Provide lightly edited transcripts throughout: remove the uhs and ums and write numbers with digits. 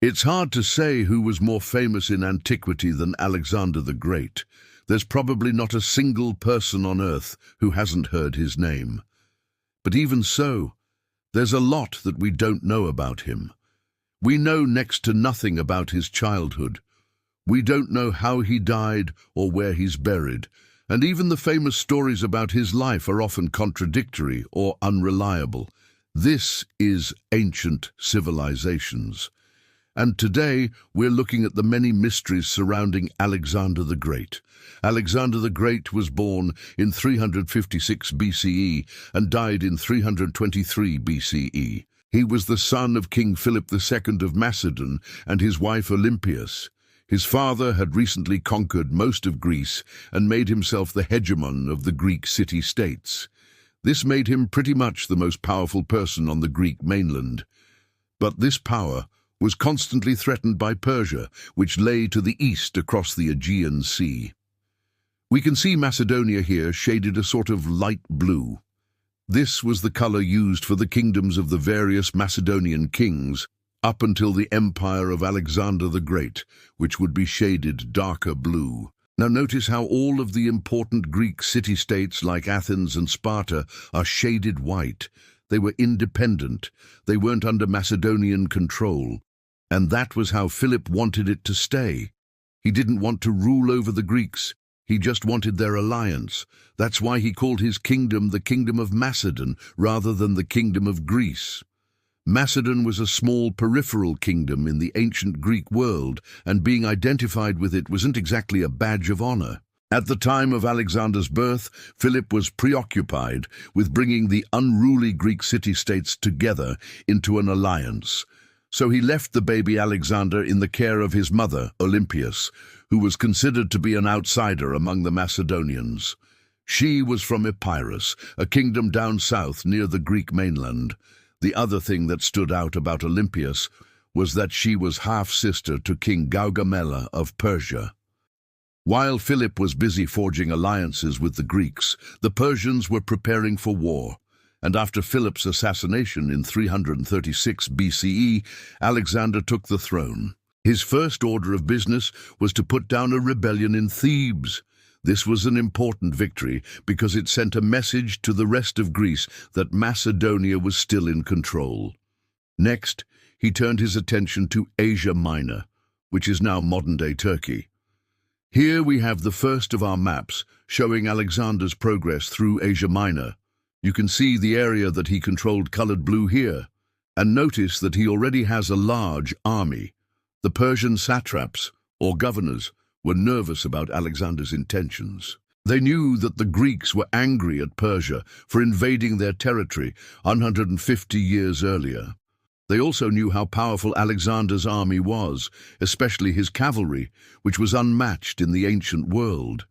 It's hard to say who was more famous in antiquity than Alexander the Great. There's probably not a single person on earth who hasn't heard his name. But even so, there's a lot that we don't know about him. We know next to nothing about his childhood. We don't know how he died or where he's buried, and even the famous stories about his life are often contradictory or unreliable. This is ancient civilizations. And today, we're looking at the many mysteries surrounding Alexander the Great. Alexander the Great was born in 356 BCE and died in 323 BCE. He was the son of King Philip II of Macedon and his wife Olympias. His father had recently conquered most of Greece and made himself the hegemon of the Greek city-states. This made him pretty much the most powerful person on the Greek mainland. But this power was constantly threatened by Persia, which lay to the east across the Aegean Sea. We can see Macedonia here shaded a sort of light blue. This was the color used for the kingdoms of the various Macedonian kings up until the empire of Alexander the Great, which would be shaded darker blue. Now notice how all of the important Greek city-states like Athens and Sparta are shaded white. They were independent. They weren't under Macedonian control. And that was how Philip wanted it to stay. He didn't want to rule over the Greeks. He just wanted their alliance. That's why he called his kingdom the Kingdom of Macedon rather than the Kingdom of Greece. Macedon was a small peripheral kingdom in the ancient Greek world, and being identified with it wasn't exactly a badge of honor. At the time of Alexander's birth, Philip was preoccupied with bringing the unruly Greek city-states together into an alliance. So he left the baby Alexander in the care of his mother, Olympias, who was considered to be an outsider among the Macedonians. She was from Epirus, a kingdom down south near the Greek mainland. The other thing that stood out about Olympias was that she was half-sister to King Gaugamela of Persia. While Philip was busy forging alliances with the Greeks, the Persians were preparing for war. And after Philip's assassination in 336 BCE, Alexander took the throne. His first order of business was to put down a rebellion in Thebes. This was an important victory because it sent a message to the rest of Greece that Macedonia was still in control. Next, he turned his attention to Asia Minor, which is now modern-day Turkey. Here we have the first of our maps showing Alexander's progress through Asia Minor. You can see the area that he controlled colored blue here, and notice that he already has a large army. The Persian satraps, or governors, were nervous about Alexander's intentions. They knew that the Greeks were angry at Persia for invading their territory 150 years earlier. They also knew how powerful Alexander's army was, especially his cavalry, which was unmatched in the ancient world.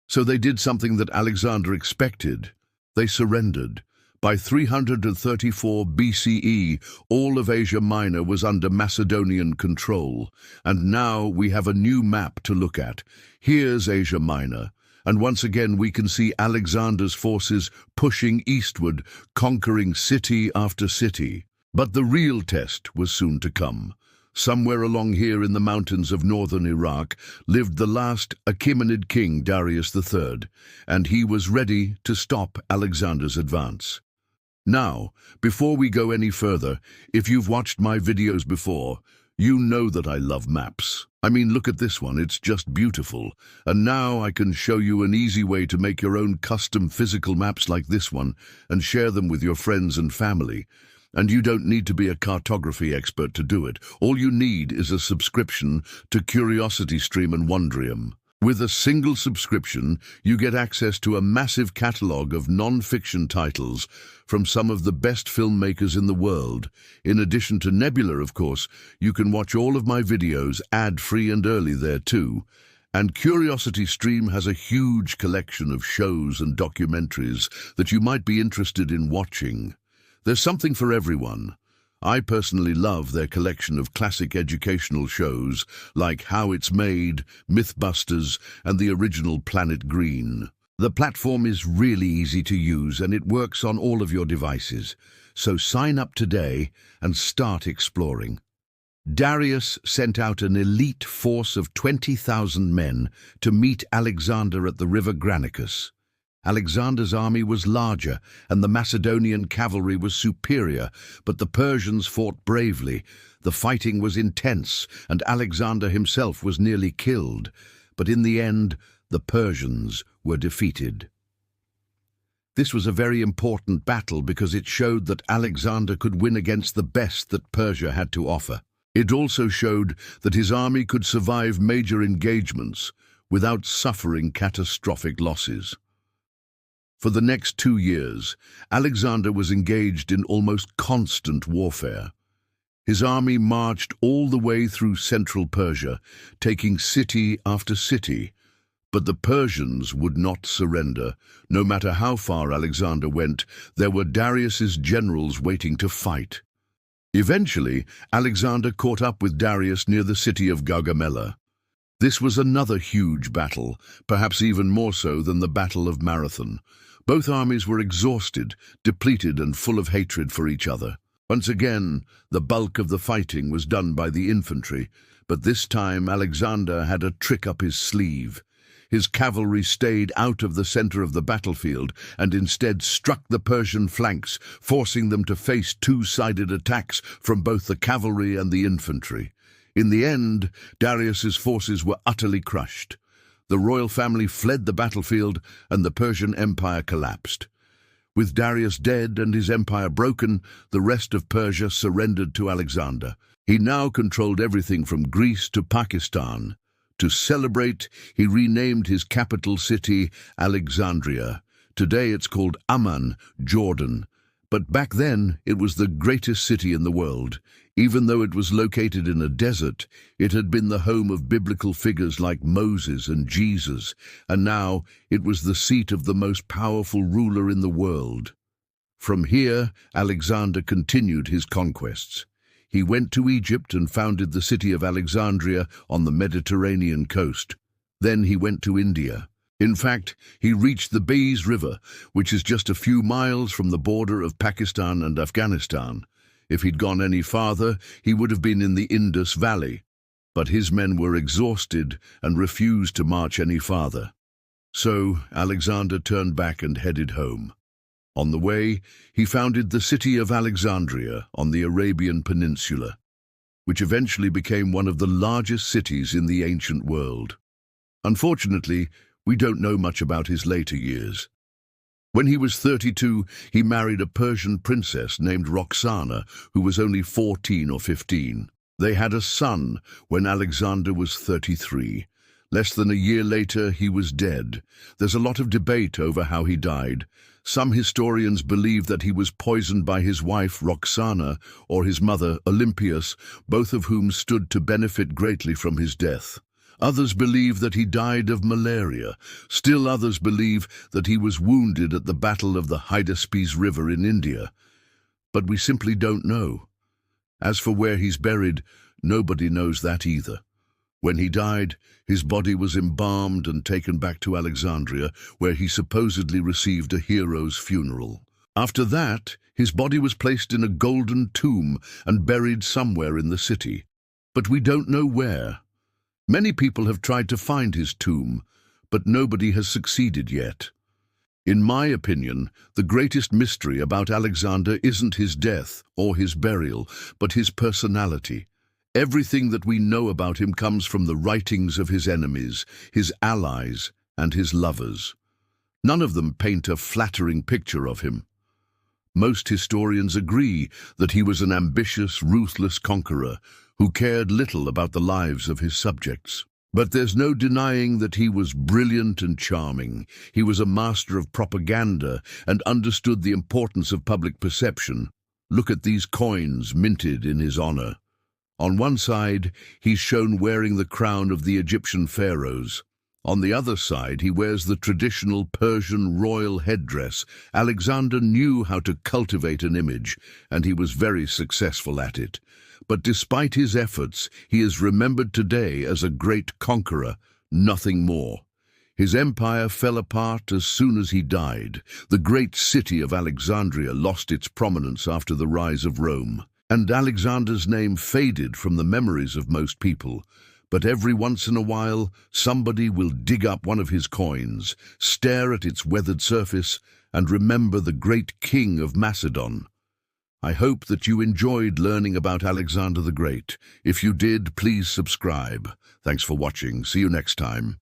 So they did something that Alexander expected. They surrendered. By 334 BCE, all of Asia Minor was under Macedonian control, and now we have a new map to look at. Here's Asia Minor, and once again we can see Alexander's forces pushing eastward, conquering city after city. But the real test was soon to come. Somewhere along here in the mountains of northern Iraq lived the last Achaemenid king, Darius III, and he was ready to stop Alexander's advance. Now, before we go any further, if you've watched my videos before, you know that I love maps. I mean, look at this one, it's just beautiful. And now I can show you an easy way to make your own custom physical maps like this one and share them with your friends and family. And you don't need to be a cartography expert to do it. All you need is a subscription to CuriosityStream and Wondrium. With a single subscription, you get access to a massive catalogue of non-fiction titles from some of the best filmmakers in the world. In addition to Nebula, of course, you can watch all of my videos ad-free and early there too. And CuriosityStream has a huge collection of shows and documentaries that you might be interested in watching. There's something for everyone. I personally love their collection of classic educational shows like How It's Made, Mythbusters, and the original Planet Green. The platform is really easy to use and it works on all of your devices. So sign up today and start exploring. Darius sent out an elite force of 20,000 men to meet Alexander at the river Granicus. Alexander's army was larger, and the Macedonian cavalry was superior, but the Persians fought bravely. The fighting was intense, and Alexander himself was nearly killed. But in the end, the Persians were defeated. This was a very important battle because it showed that Alexander could win against the best that Persia had to offer. It also showed that his army could survive major engagements without suffering catastrophic losses. For the next 2 years, Alexander was engaged in almost constant warfare. His army marched all the way through central Persia, taking city after city. But the Persians would not surrender. No matter how far Alexander went, there were Darius's generals waiting to fight. Eventually, Alexander caught up with Darius near the city of Gaugamela. This was another huge battle, perhaps even more so than the Battle of Marathon. Both armies were exhausted, depleted, and full of hatred for each other. Once again, the bulk of the fighting was done by the infantry, but this time Alexander had a trick up his sleeve. His cavalry stayed out of the center of the battlefield and instead struck the Persian flanks, forcing them to face two-sided attacks from both the cavalry and the infantry. In the end, Darius's forces were utterly crushed. The royal family fled the battlefield and the Persian Empire collapsed. With Darius dead and his empire broken, the rest of Persia surrendered to Alexander. He now controlled everything from Greece to Pakistan. To celebrate, he renamed his capital city Alexandria. Today it's called Amman, Jordan. But back then, it was the greatest city in the world. Even though it was located in a desert, it had been the home of biblical figures like Moses and Jesus, and now it was the seat of the most powerful ruler in the world. From here, Alexander continued his conquests. He went to Egypt and founded the city of Alexandria on the Mediterranean coast. Then he went to India. In fact, he reached the Beas River, which is just a few miles from the border of Pakistan and Afghanistan. If he'd gone any farther, he would have been in the Indus Valley. But his men were exhausted and refused to march any farther. So Alexander turned back and headed home. On the way, he founded the city of Alexandria on the Arabian Peninsula, which eventually became one of the largest cities in the ancient world. Unfortunately, we don't know much about his later years. When he was 32, he married a Persian princess named Roxana, who was only 14 or 15. They had a son when Alexander was 33. Less than a year later, he was dead. There's a lot of debate over how he died. Some historians believe that he was poisoned by his wife Roxana or his mother Olympias, both of whom stood to benefit greatly from his death. Others believe that he died of malaria. Still others believe that he was wounded at the Battle of the Hydaspes River in India. But we simply don't know. As for where he's buried, nobody knows that either. When he died, his body was embalmed and taken back to Alexandria, where he supposedly received a hero's funeral. After that, his body was placed in a golden tomb and buried somewhere in the city. But we don't know where. Many people have tried to find his tomb, but nobody has succeeded yet. In my opinion, the greatest mystery about Alexander isn't his death or his burial, but his personality. Everything that we know about him comes from the writings of his enemies, his allies, and his lovers. None of them paint a flattering picture of him. Most historians agree that he was an ambitious, ruthless conqueror who cared little about the lives of his subjects. But there's no denying that he was brilliant and charming. He was a master of propaganda and understood the importance of public perception. Look at these coins minted in his honor. On one side, he's shown wearing the crown of the Egyptian pharaohs. On the other side, he wears the traditional Persian royal headdress. Alexander knew how to cultivate an image, and he was very successful at it. But despite his efforts, he is remembered today as a great conqueror, nothing more. His empire fell apart as soon as he died. The great city of Alexandria lost its prominence after the rise of Rome. and Alexander's name faded from the memories of most people. But every once in a while, somebody will dig up one of his coins, stare at its weathered surface, and remember the great king of Macedon. I hope that you enjoyed learning about Alexander the Great. If you did, please subscribe. Thanks for watching. See you next time.